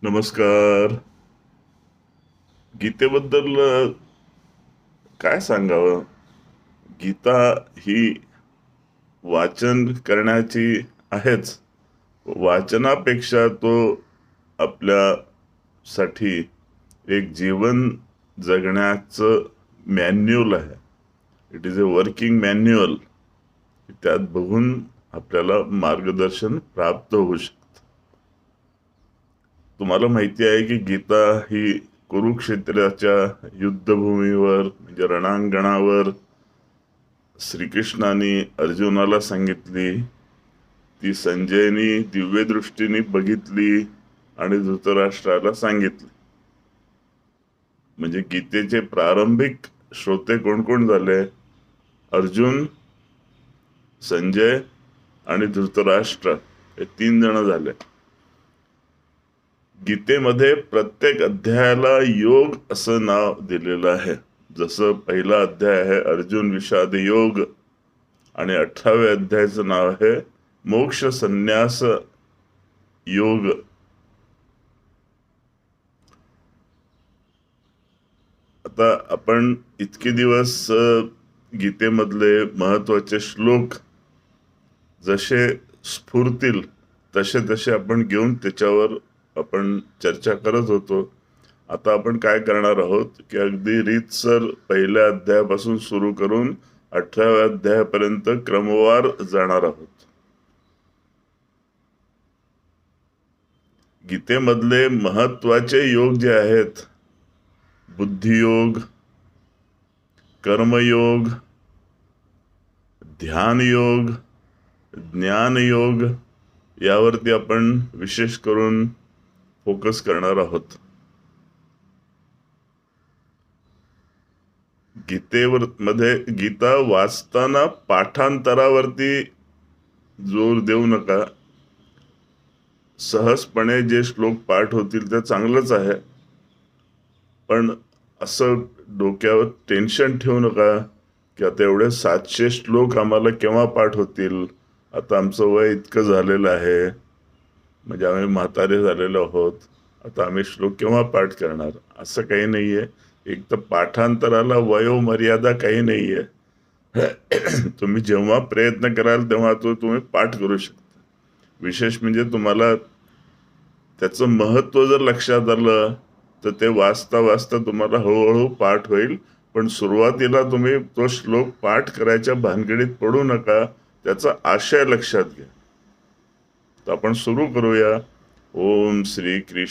नमस्कार. गीतेबद्दल काय सांगावं? गीता ही वाचन करण्याची आहेच. वाचनापेक्षा तो आपल्यासाठी एक जीवन जगण्याचं मॅन्युअल आहे. It is a working manual. त्यात बघून आपल्याला मार्गदर्शन प्राप्त होऊ शकतं. तुम्हाला माहिती आहे की गीता ही कुरुक्षेत्राच्या युद्धभूमीवर म्हणजे रणांगणावर श्रीकृष्णाने अर्जुनाला सांगितली. ती संजयनी दिव्य दृष्टीने बघितली आणि धृतराष्ट्राला सांगितली. म्हणजे गीतेचे प्रारंभिक श्रोते कोण कोण झाले? अर्जुन, संजय आणि धृतराष्ट्र हे 3 जण झाले. गीतेमध्ये प्रत्येक अध्यायाला योग असं नाव दिलेलं आहे. जसं पहिला अध्याय आहे अर्जुन विषाद योग आणि 18व्या अध्यायाचं नाव आहे मोक्ष संन्यास योग. आता आपण इतके दिवस गीतेमधले महत्वाचे श्लोक जसे स्फुरतील तसे तसे आपण घेऊन त्याच्यावर आपण चर्चा करत होतो. आता आपण काय करणार आहोत की अगदी रीतसर पहिल्या अध्यायापासून सुरू करून 18व्या अध्यायापर्यंत क्रमवार जाणार आहोत. गीतेमधले महत्वाचे योग जे आहेत, बुद्धियोग, कर्मयोग, ध्यान योग, ज्ञान योग, यावरती आपण विशेष करून फोकस करणार आहोत. गीतेवर मध्ये गीता वाचताना पाठांतरावरती जोर देऊ नका. सहजपणे जे श्लोक पाठ होतील ते चांगलंच आहे, पण असं डोक्यावर टेन्शन ठेवू नका की आता एवढे 700 श्लोक आम्हाला केव्हा पाठ होतील. आता आमचं वय इतकं झालेलं आहे, म्हणजे आम्ही म्हातारे झालेलो आहोत, आता आम्ही श्लोक केव्हा पाठ करणार. असं काही नाहीये. एक तर पाठांतराला वयोमर्यादा काही नाहीये. तुम्ही जेव्हा प्रयत्न कराल तेव्हा तो तुम्ही पाठ करू शकता. विशेष म्हणजे तुम्हाला त्याचं महत्व जर लक्षात आलं तर ते वाचता वाचता तुम्हाला हळूहळू पाठ होईल. पण सुरुवातीला तुम्ही तो श्लोक पाठ करायच्या भानगडीत पडू नका. त्याचा आशय लक्षात घ्या. तर आपण सुरू करूया. ओम श्री कृष्ण